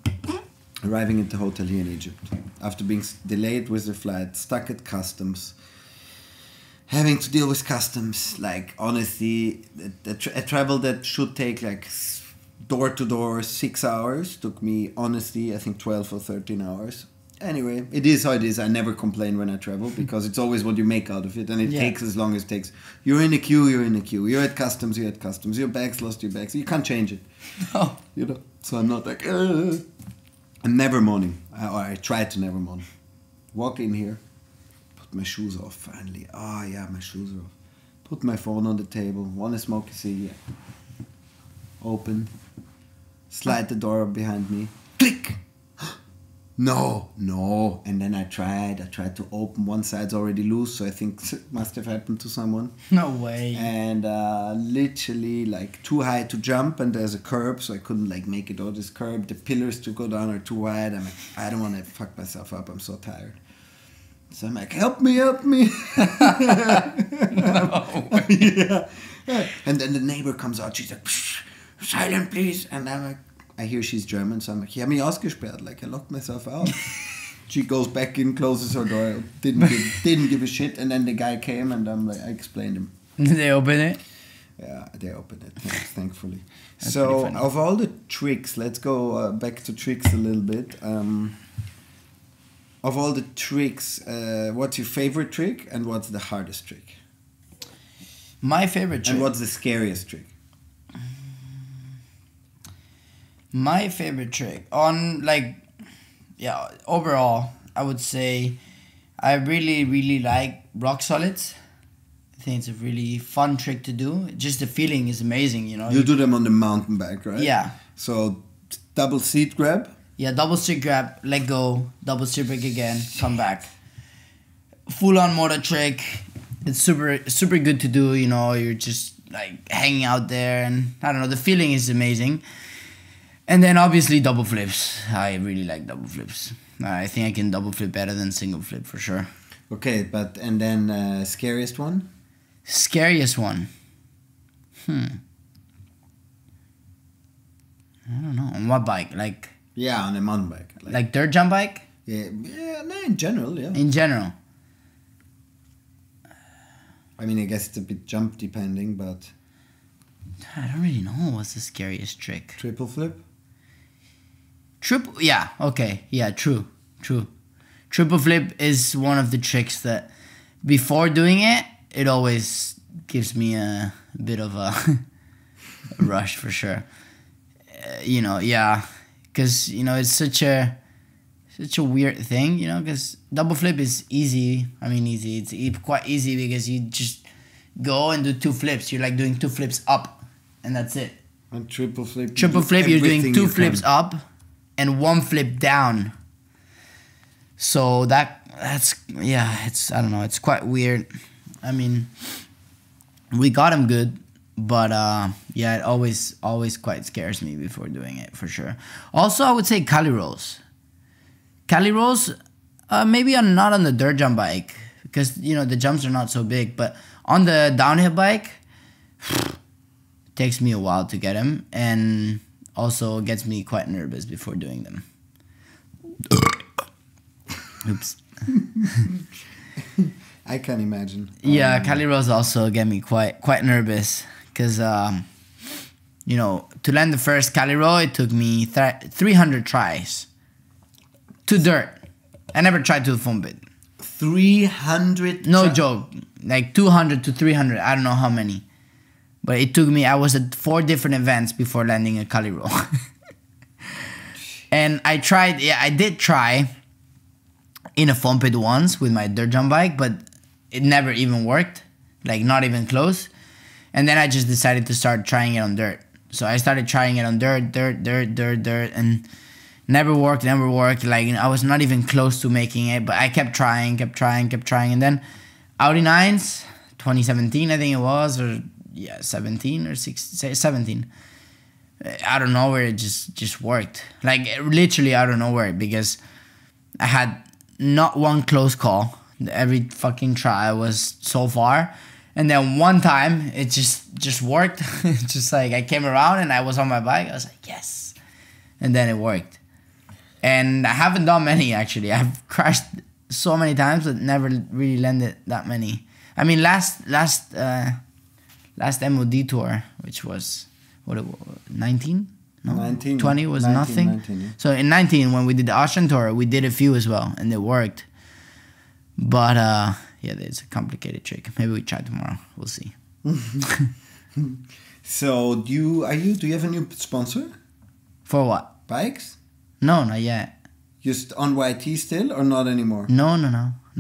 arriving at the hotel here in Egypt after being delayed with the flight, stuck at customs, having to deal with customs. Like, honestly, a travel that should take like door to door 6 hours took me, honestly, I think 12 or 13 hours. Anyway, it is how it is. I never complain when I travel because it's always what you make out of it, and it takes as long as it takes. You're in a queue, you're in a queue. You're at customs, you're at customs. Your bag's lost, your bags. You can't change it. Oh. You know. So I'm not like. I'm never moaning. I try to never moan. Walk in here, put my shoes off. Finally, oh yeah, my shoes are off. Put my phone on the table. Wanna smoke a cigarette? Open. Slide the door behind me. Click. No. And then I tried to open. One side's already loose, so I think it must have happened to someone. No way. And literally like too high to jump, and there's a curb, so I couldn't like make it over this curb. The pillars to go down are too wide. I'm like, I don't want to fuck myself up. I'm so tired. So I'm like, help me. No way. Yeah. And then the neighbor comes out. She's like, psh, silent, please. And I'm like, I hear she's German, so I'm like, ich habe mich ausgesperrt, like I locked myself out. She goes back in, closes her door, didn't give a shit, and then the guy came, and I'm like, I explained him. Did they open it? Yeah, they opened it, thankfully. That's So, pretty funny. of all the tricks, let's go back to tricks a little bit. Of all the tricks, what's your favorite trick, and what's the hardest trick? My favorite trick. And what's the scariest trick? My favorite trick on overall, I would say I really like rock solids. I think it's a really fun trick to do. Just the feeling is amazing, you know. You do them on the mountain bike, right? Yeah. So double seat grab. Yeah, double stick grab, let go, double stick break again, come back. Full on motor trick. It's super good to do, you know. You're just like hanging out there, and I don't know, the feeling is amazing. And then obviously double flips. I really like double flips. I think I can double flip better than single flip for sure. Okay, and then scariest one? Scariest one? I don't know. On what bike? Like... Yeah, on a mountain bike. Like dirt jump bike? Yeah, no, in general, yeah. In general. I mean, I guess it's a bit jump depending, but... I don't really know what's the scariest trick. Triple flip? Yeah, okay. Yeah, true. Triple flip is one of the tricks that before doing it, it always gives me a bit of a rush for sure. You know, yeah. Because, you know, it's such a weird thing, you know, because double flip is easy. I mean, easy. It's quite easy because you just go and do 2 flips. You're like doing 2 flips up, and that's it. And triple flip. Triple flip, you're doing 2 flips up and 1 flip down. So that's it's, I don't know, it's quite weird. I mean, we got him good, but yeah, it always quite scares me before doing it for sure. Also, I would say Cali rolls. Cali rolls, maybe not on the dirt jump bike because, you know, the jumps are not so big, but on the downhill bike, it takes me a while to get them, and also gets me quite nervous before doing them. Oops. I can imagine. Yeah, Cali rolls also get me quite nervous because, you know, to land the first Cali roll, it took me 300 tries to dirt. I never tried to the foam bit. 300? No joke. Like 200 to 300. I don't know how many. But it took me, I was at 4 different events before landing a Cali roll. And I tried, I did try in a foam pit once with my dirt jump bike, but it never even worked, like not even close. And then I just decided to start trying it on dirt. So I started trying it on dirt, and never worked. Like I was not even close to making it, but I kept trying. And then Audi 9s, 2017, I think it was, or 17 or 17. Out of nowhere, it just worked. Like literally out of nowhere, because I had not one close call. Every fucking try was so far. And then one time, it just worked. Just like I came around and I was on my bike. I was like, yes. And then it worked. And I haven't done many, actually. I've crashed so many times, but never really landed that many. I mean, last M.O.D tour, which was, what it was, 19? No? 19. 20 was 19, nothing. 19, yeah. So in 19, when we did the Austrian tour, we did a few as well, and it worked. But yeah, it's a complicated trick. Maybe we try tomorrow. We'll see. So do you have a new sponsor? For what? Bikes? No, not yet. Just on YT still or not anymore? No.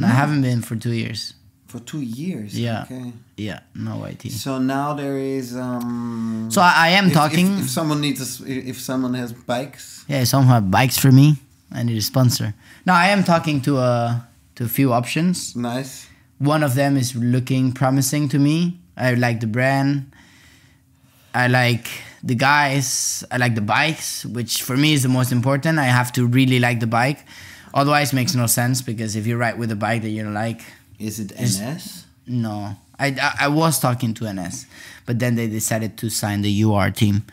I haven't been for 2 years. For 2 years? Yeah. Okay. Yeah, no YT. So now there is... so I am talking... If someone needs... If someone has bikes... Yeah, if someone has bikes for me, I need a sponsor. No, I am talking to a few options. Nice. One of them is looking promising to me. I like the brand. I like the guys. I like the bikes, which for me is the most important. I have to really like the bike. Otherwise, it makes no sense, because if you ride with a bike that you don't like... Is it NS? No. I was talking to NS, but then they decided to sign the UR team.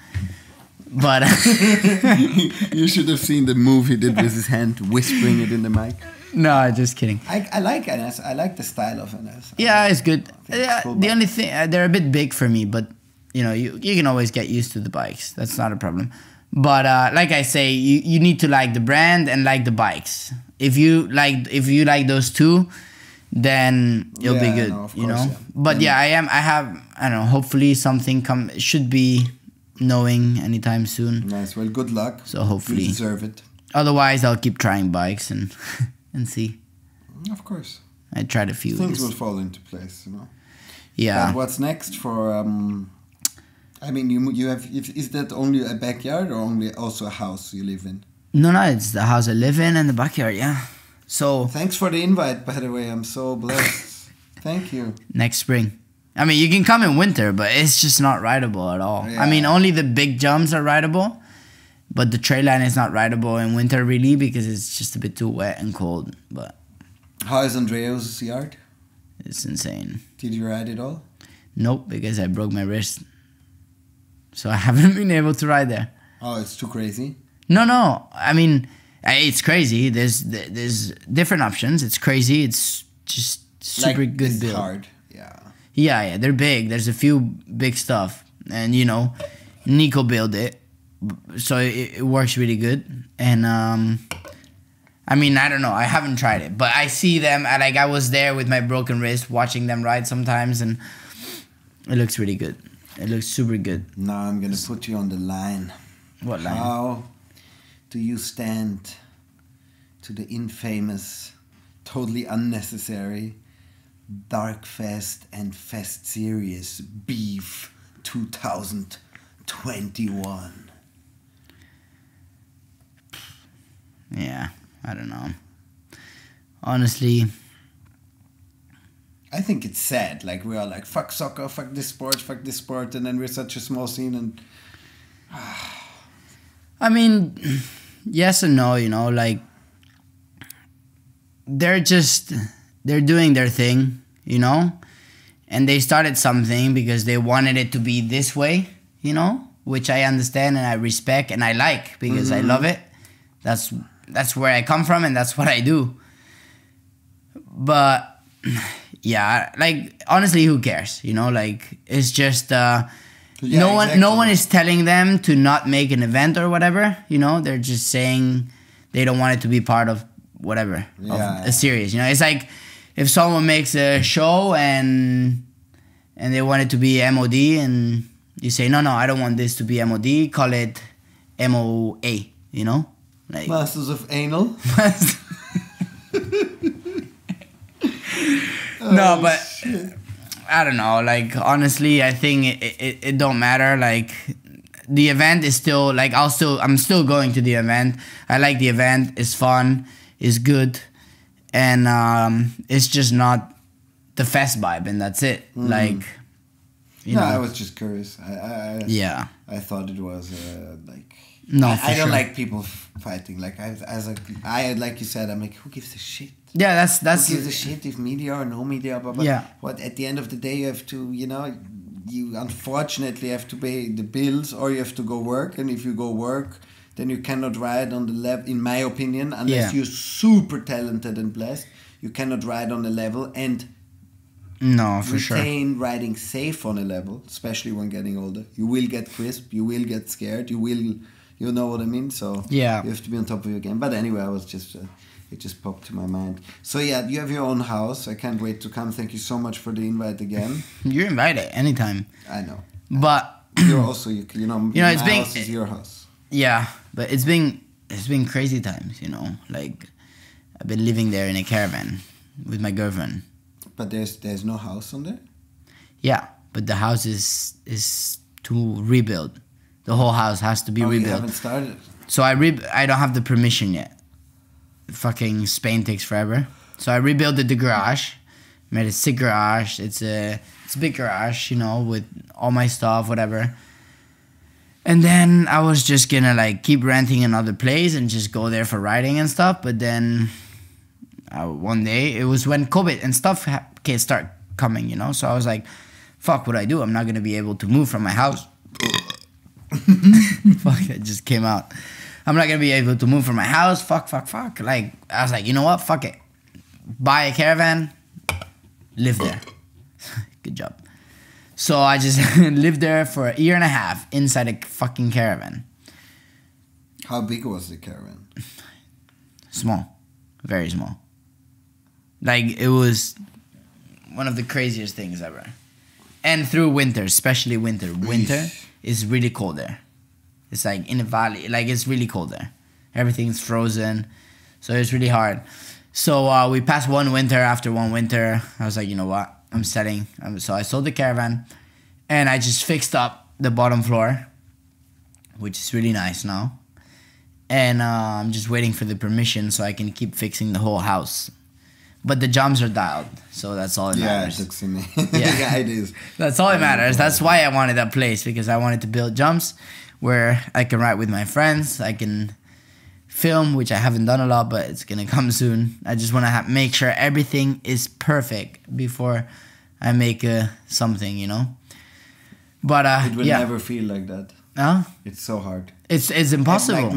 But you should have seen the move he did with his hand, whispering it in the mic. No, just kidding. I like NS. I like the style of NS. Yeah, it's good. It's cool, the only thing, they're a bit big for me, but you can always get used to the bikes. That's not a problem. But like I say, you need to like the brand and like the bikes. If you like those two, then it'll be good. No, course, yeah. But yeah, I don't know. Hopefully something should be knowing anytime soon. Nice. Well, good luck. So hopefully you deserve it. Otherwise, I'll keep trying bikes and see. Of course. I tried a few. Things will fall into place, Yeah. But what's next for? I mean, you have. Is that only a backyard or only also a house you live in? No, it's the house I live in and the backyard. Yeah. So. Thanks for the invite, by the way. I'm so blessed. Thank you. Next spring. I mean, you can come in winter, but it's just not rideable at all. Yeah. I mean, only the big jumps are rideable, but the trail line is not rideable in winter really, because it's just a bit too wet and cold. But how is Andrea's yard? It's insane. Did you ride it all? Nope, because I broke my wrist, so I haven't been able to ride there. Oh, it's too crazy. No. I mean, it's crazy. There's different options. It's crazy. It's just super like, good it's build. Hard. Yeah. Yeah, they're big. There's a few big stuff, and Nico built it, so it works really good. And I mean, I don't know. I haven't tried it, but I see them. I was there with my broken wrist, watching them ride sometimes, and it looks really good. It looks super good. Now I'm gonna put you on the line. What line? How do you stand to the infamous, totally unnecessary Dark Fest and Fest Series beef 2021? Yeah, I don't know. Honestly, I think it's sad. Like, we are like, fuck soccer, fuck this sport, and then we're such a small scene. And I mean, yes and no. Like, they're doing their thing, and they started something because they wanted it to be this way, which I understand and I respect and I like, because I love it. That's where I come from and that's what I do. But yeah, like, honestly, who cares? Like, it's just no one is telling them to not make an event or whatever. They're just saying they don't want it to be part of whatever, of a series. It's like if someone makes a show and they want it to be M.O.D, and you say no, I don't want this to be M.O.D, call it M.O.A. Like Masters of Anal. No, but shit. I don't know. Like honestly, I think it don't matter. Like the event is still like I'm still going to the event. I like the event. It's fun. It's good, and it's just not the fest vibe, and that's it. Like you know. I was just curious. I thought it was like. No, I don't like people fighting. Like like you said, I'm like, who gives a shit? Yeah, that's. Who gives a shit if media or no media? Blah, blah. Yeah. What at the end of the day, you have to, you unfortunately have to pay the bills, or you have to go work. And if you go work, then you cannot ride on the level. In my opinion, unless you're super talented and blessed, you cannot ride on the level and. No, for sure. Retain riding safe on a level, especially when getting older. You will get crisp. You will get scared. You know what I mean? So you have to be on top of your game. But anyway, I was just it just popped to my mind. So yeah, you have your own house. I can't wait to come. Thank you so much for the invite again. You're invited anytime. I know. But you're also house is your house. Yeah, but it's been crazy times. Like I've been living there in a caravan with my girlfriend. But there's no house on there? Yeah, but the house is to rebuild. The whole house has to be rebuilt. You haven't started? So I don't have the permission yet. Fucking Spain takes forever. So I rebuilt the garage. Made a sick garage. It's a big garage, with all my stuff, whatever. And then I was just gonna like keep renting another place and just go there for riding and stuff. But then one day, it was when COVID and stuff start coming, So I was like, fuck, what do I do? I'm not gonna be able to move from my house. Fuck, it just came out. I'm not gonna be able to move from my house. Fuck. Like, I was like, you know what? Fuck it. Buy a caravan, live there. Good job. So I just lived there for a year and a half inside a fucking caravan. How big was the caravan? Small. Very small. Like, it was one of the craziest things ever. And through winter, especially winter. Winter is really cold there. It's like in a valley. Like, it's really cold there. Everything's frozen. So it's really hard. So we passed one winter. After one winter, I was like, you know what? I'm selling. So I sold the caravan. And I just fixed up the bottom floor, which is really nice now. And I'm just waiting for the permission so I can keep fixing the whole house. But the jumps are dialed, so that's all that matters. Yeah, it looks in me. Yeah, it is. That's all that matters. That's why I wanted that place, because I wanted to build jumps where I can ride with my friends. I can film, which I haven't done a lot, but it's going to come soon. I just want to make sure everything is perfect before I make something, But it will never feel like that. Huh? It's so hard. It's impossible.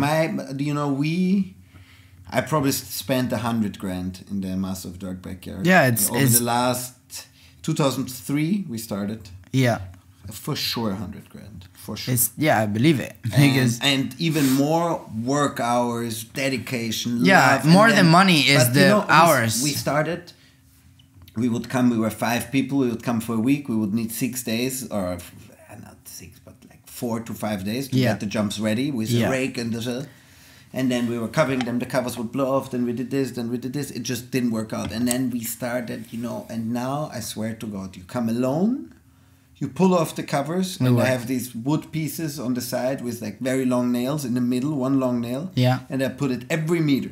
I probably spent $100,000 in the Massive Dirt backyard. Yeah, over the last 2003 we started. Yeah, for sure $100,000. For sure. I believe it. And even more work hours, dedication. Yeah, love, more than money is the hours. We started. We would come. We were 5 people. We would come for a week. We would need 6 days, or not 6, but like 4 to 5 days to get the jumps ready with a rake and the. And then we were covering them, the covers would blow off, then we did this, it just didn't work out. And then we started, and now, I swear to God, you come alone, you pull off the covers, and they have these wood pieces on the side with like very long nails in the middle, one long nail. Yeah. And I put it every meter.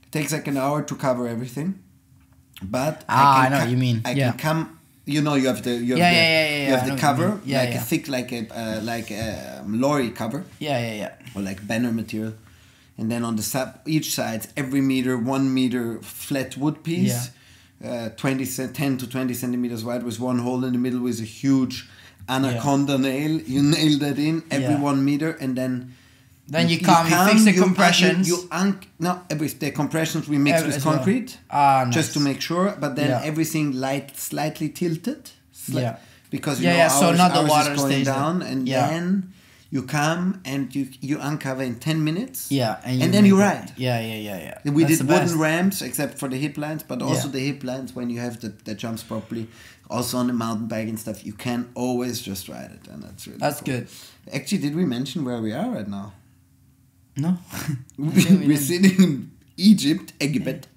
It takes like an hour to cover everything. But I know what you mean. I can come, you have the cover, a thick, like a lorry cover. Yeah. Or like banner material. And then on the each side, every meter, 1 meter flat wood piece, 10 to 20 centimeters wide with one hole in the middle with a huge anaconda nail. You nail that in every 1 meter, and then you fix the compressions. The compressions we mix with concrete, just to make sure. But then everything slightly tilted, because so not the water is going stays down, and then. You come and you uncover in 10 minutes. Yeah, and then you ride. Yeah. We did wooden ramps, except for the hip lines, but also the hip lines, when you have the jumps properly, also on the mountain bike and stuff, you can always just ride it, and that's really cool. Good. Actually, did we mention where we are right now? No. We're sitting in Egypt, Egipto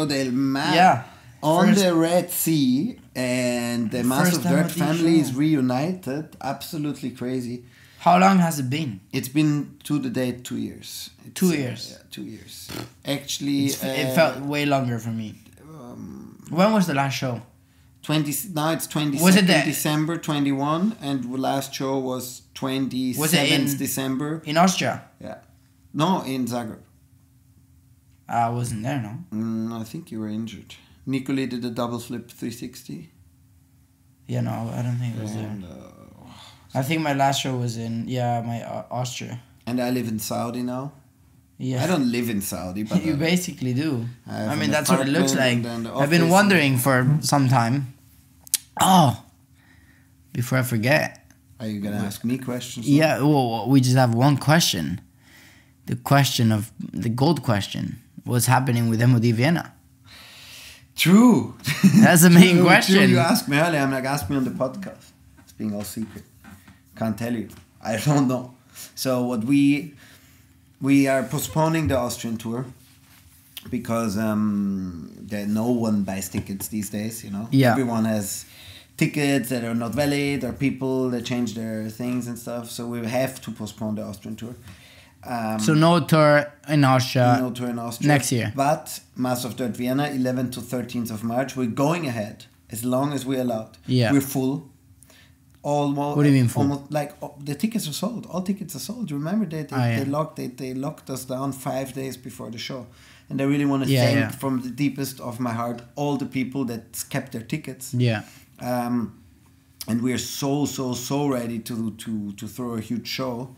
del Mar. Yeah. On the Red Sea, and the Mass of Dirt family is reunited. Absolutely crazy. How long has it been? It's been to the date 2 years. 2 years? Yeah, 2 years. Actually... it felt way longer for me. When was the last show? It's 22nd December 21, and the last show was 27th December. In Austria? Yeah. No, in Zagreb. I wasn't there, no? I think you were injured. Nicoli did a double flip 360. Yeah, no, I don't think it was there. I think my last show was in, Austria. And I live in Saudi now. Yeah. I don't live in Saudi, but... You basically do. I mean, that's what it looks like. I've been wondering for some time. Oh, before I forget. Are you going to ask me questions? Yeah, well, we just have one question. The gold question. What's happening with M.O.D. Vienna? True. That's the main question. True. You asked me earlier. I'm like, ask me on the podcast. It's being all secret. Can't tell you. I don't know. So what we are postponing the Austrian tour because no one buys tickets these days. You know. Yeah. Everyone has tickets that are not valid, or people that change their things and stuff. So we have to postpone the Austrian tour. So no tour in Austria. No tour in Austria next year. But Mass of Dirt Vienna, 11th to 13th of March. We're going ahead as long as we're allowed. Yeah. We're full. Almost. What do you mean full? Almost, the tickets are sold. All tickets are sold. Remember they locked us down 5 days before the show, and I really want to thank from the deepest of my heart all the people that kept their tickets. Yeah. And we are so ready to throw a huge show.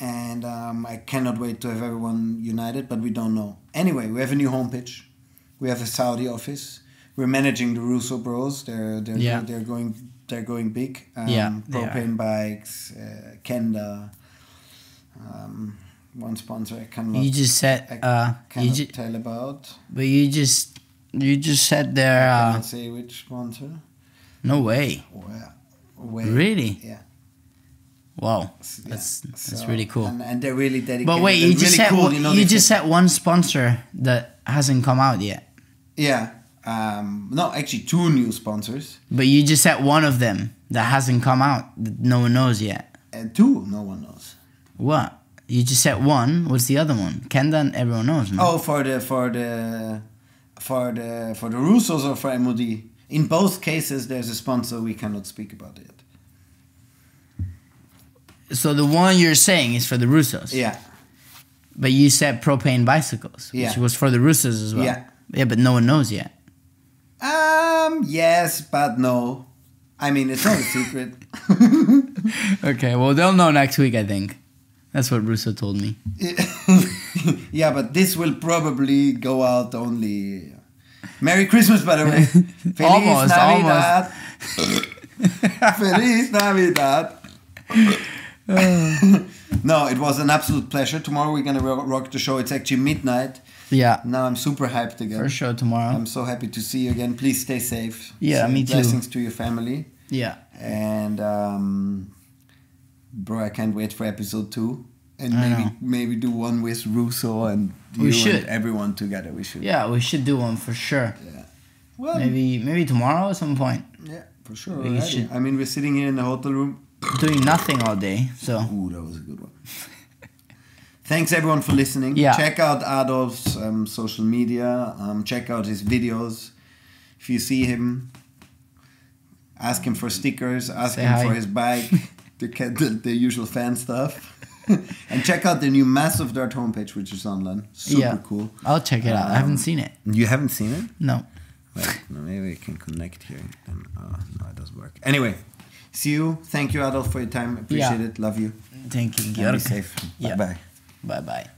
And I cannot wait to have everyone united, but we don't know. Anyway, we have a new homepage. We have a Saudi office. We're managing the Russo Bros. They're going big. Propane bikes, Kenda. One sponsor I cannot. You just said. Tell about. But you just said there. I cannot say which sponsor. No way. Really? Yeah. Wow, that's really cool. And they're really dedicated. But wait, you just said one sponsor that hasn't come out yet. Yeah. No, actually 2 new sponsors. But you just said one of them that hasn't come out that no one knows yet. And 2, no one knows. What? You just said one. What's the other one? Kenda, everyone knows. No? Oh, for the Russos or for M.O.D. In both cases, there's a sponsor. We cannot speak about it. So the one you're saying is for the Russos? Yeah. But you said propane bicycles, which was for the Russos as well. Yeah. Yeah, but no one knows yet. Yes, but no. I mean, it's not a secret. Okay, well, they'll know next week, I think. That's what Russo told me. Yeah, but this will probably go out only... Merry Christmas, by the way. Feliz Navidad. Feliz Navidad. No, it was an absolute pleasure. Tomorrow we're gonna rock the show. It's actually midnight. Yeah. Now I'm super hyped again. First show tomorrow. I'm so happy to see you again. Please stay safe. Yeah, me too. Blessings to your family. Yeah. And bro, I can't wait for episode 2. And maybe do one with Russo and you and everyone together. We should. Yeah, we should do one for sure. Yeah. Well, maybe tomorrow at some point. Yeah, for sure. I mean, we're sitting here in the hotel room. Doing nothing all day, so. Ooh, that was a good one. Thanks everyone for listening. Yeah. Check out Adolf's social media. Check out his videos. If you see him, ask him for stickers. Ask him for his bike. the usual fan stuff. And check out the new Massive Dirt homepage, which is online. Super cool. I'll check it out. I haven't seen it. You haven't seen it? No. Wait, maybe we can connect here. No, it doesn't work. Anyway. See you. Thank you, Adolf, for your time. Appreciate it. Love you. Thank you. Be safe. Yeah. Bye-bye. Bye-bye.